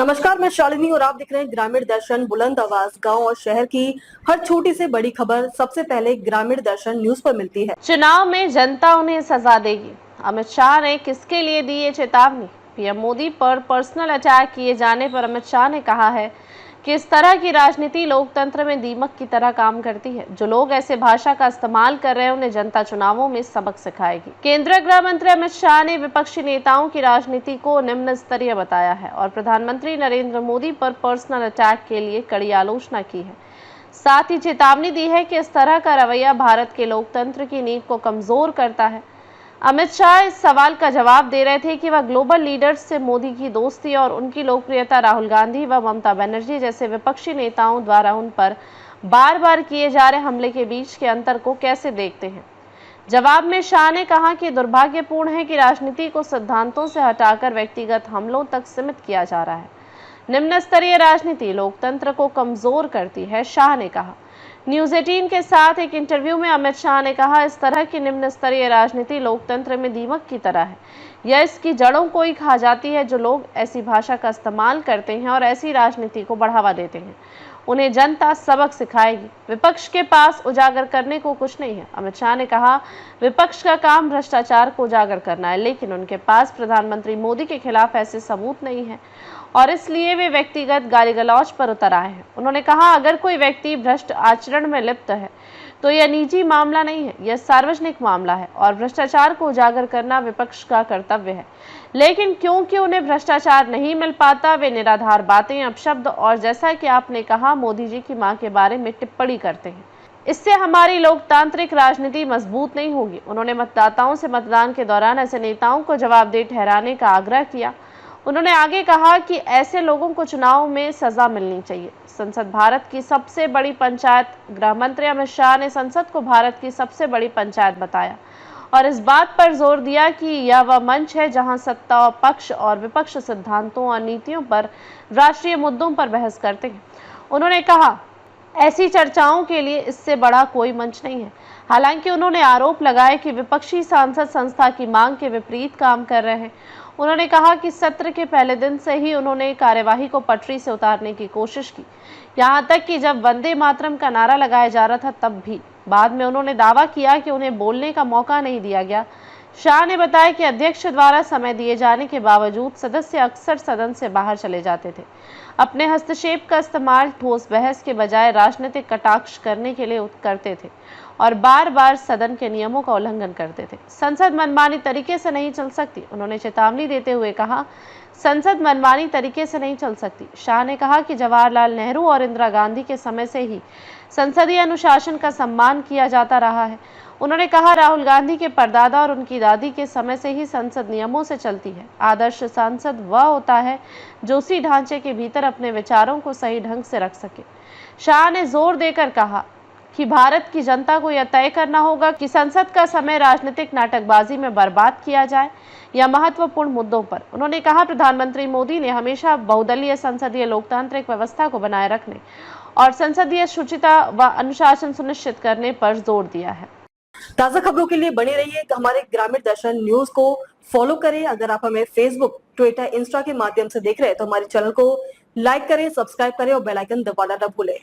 नमस्कार, मैं शालिनी और आप दिख रहे हैं ग्रामीण दर्शन। बुलंद आवाज गांव और शहर की हर छोटी से बड़ी खबर सबसे पहले ग्रामीण दर्शन न्यूज पर मिलती है। चुनाव में जनता उन्हें सजा देगी। अमित शाह ने किसके लिए दी ये चेतावनी? पीएम मोदी पर पर्सनल अटैक किए जाने पर अमित शाह ने कहा है कि इस तरह की राजनीति लोकतंत्र में दीमक की तरह काम करती है। जो लोग ऐसे भाषा का इस्तेमाल कर रहे हैं उन्हें जनता चुनावों में सबक सिखाएगी। केंद्रीय गृह मंत्री अमित शाह ने विपक्षी नेताओं की राजनीति को निम्न स्तरीय बताया है और प्रधानमंत्री नरेंद्र मोदी पर पर्सनल अटैक के लिए कड़ी आलोचना की है। साथ ही चेतावनी दी है कि इस तरह का रवैया भारत के लोकतंत्र की नींव को कमजोर करता है। अमित शाह इस सवाल का जवाब दे रहे थे कि वह ग्लोबल लीडर्स से मोदी की दोस्ती और उनकी लोकप्रियता राहुल गांधी व ममता बनर्जी जैसे विपक्षी नेताओं द्वारा उन पर बार बार किए जा रहे हमले के बीच के अंतर को कैसे देखते हैं। जवाब में शाह ने कहा कि दुर्भाग्यपूर्ण है कि राजनीति को सिद्धांतों से हटाकर व्यक्तिगत हमलों तक सीमित किया जा रहा है। निम्न स्तरीय राजनीति लोकतंत्र को कमजोर करती है, शाह ने कहा। न्यूज 18 के साथ एक इंटरव्यू में अमित शाह ने कहा, इस तरह की निम्न स्तरीय राजनीति लोकतंत्र में दीमक की तरह है। यह इसकी जड़ों को ही खा जाती है। जो लोग ऐसी भाषा का इस्तेमाल करते हैं और ऐसी राजनीति को बढ़ावा देते हैं उन्हें जनता सबक सिखाएगी। विपक्ष के पास उजागर करने को कुछ नहीं है। अमित शाह ने कहा, विपक्ष का काम भ्रष्टाचार को उजागर करना है, लेकिन उनके पास प्रधानमंत्री मोदी के खिलाफ ऐसे सबूत नहीं है और इसलिए वे व्यक्तिगत गाली गलौज पर उतर आए हैं। उन्होंने कहा, अगर कोई व्यक्ति भ्रष्ट आचरण में लिप्त है तो यह निजी मामला नहीं है, यह सार्वजनिक मामला है और भ्रष्टाचार को उजागर करना विपक्ष का कर्तव्य है। लेकिन क्योंकि उन्हें भ्रष्टाचार नहीं मिल पाता, वे निराधार बातें, अपशब्द और जैसा कि आपने कहा मोदी जी की मां के बारे में टिप्पणी करते हैं। इससे हमारी लोकतांत्रिक राजनीति मजबूत नहीं होगी। उन्होंने मतदाताओं से मतदान के दौरान ऐसे नेताओं को जवाबदेह ठहराने का आग्रह किया। उन्होंने आगे कहा कि ऐसे लोगों को चुनाव में सजा मिलनी चाहिए। संसद भारत की सबसे बड़ी पंचायत। गृह मंत्री अमित शाह ने संसद को भारत की सबसे बड़ी पंचायत बताया और इस बात पर जोर दिया कि यह वह मंच है जहां सत्ता पक्ष और विपक्ष सिद्धांतों और नीतियों पर, राष्ट्रीय मुद्दों पर बहस करते हैं। उन्होंने कहा, ऐसी चर्चाओं के लिए इससे बड़ा कोई मंच नहीं है। हालांकि उन्होंने आरोप लगाए कि विपक्षी सांसद संस्था की मांग के विपरीत काम कर रहे हैं। उन्होंने कहा कि सत्र के पहले दिन से ही उन्होंने कार्यवाही को पटरी से उतारने की कोशिश की, यहां तक कि जब वंदे मातरम का नारा लगाया जा रहा था तब भी। बाद में उन्होंने दावा किया कि उन्हें बोलने का मौका नहीं दिया गया। शाह ने बताया कि अध्यक्ष द्वारा समय दिए जाने के बावजूद सदस्य अक्सर सदन से बाहर चले जाते थे। अपने हस्तक्षेप का इस्तेमाल ठोस बहस के बजाय राजनीतिक कटाक्ष करने के लिए करते थे और बार बार सदन के नियमों का उल्लंघन करते थे। संसद मनमानी तरीके से नहीं चल सकती। उन्होंने चेतावनी देते हुए कहा, संसद मनमानी तरीके से नहीं चल सकती। शाह ने कहा कि जवाहरलाल नेहरू और इंदिरा गांधी के समय से ही संसदीय अनुशासन का सम्मान किया जाता रहा है। उन्होंने कहा, राहुल गांधी के परदादा और उनकी दादी के समय से ही संसद नियमों से चलती है। आदर्श सांसद वह होता है जो उसी ढांचे के भीतर अपने विचारों को सही ढंग से रख सके। शाह ने जोर देकर कहा कि भारत की जनता को यह तय करना होगा कि संसद का समय राजनीतिक नाटकबाजी में बर्बाद किया जाए या महत्वपूर्ण मुद्दों पर। उन्होंने कहा, प्रधानमंत्री मोदी ने हमेशा बहुदलीय संसदीय लोकतांत्रिक व्यवस्था को बनाए रखने और संसदीय शुचिता व अनुशासन सुनिश्चित करने पर जोर दिया है। ताजा खबरों के लिए बने रहिए हमारे ग्रामीण दर्शन न्यूज को फॉलो करें। अगर आप हमें फेसबुक, ट्विटर, इंस्टा के माध्यम से देख रहे हैं तो हमारे चैनल को लाइक करें, सब्सक्राइब करें और बेल आइकन दबाना न भूलें।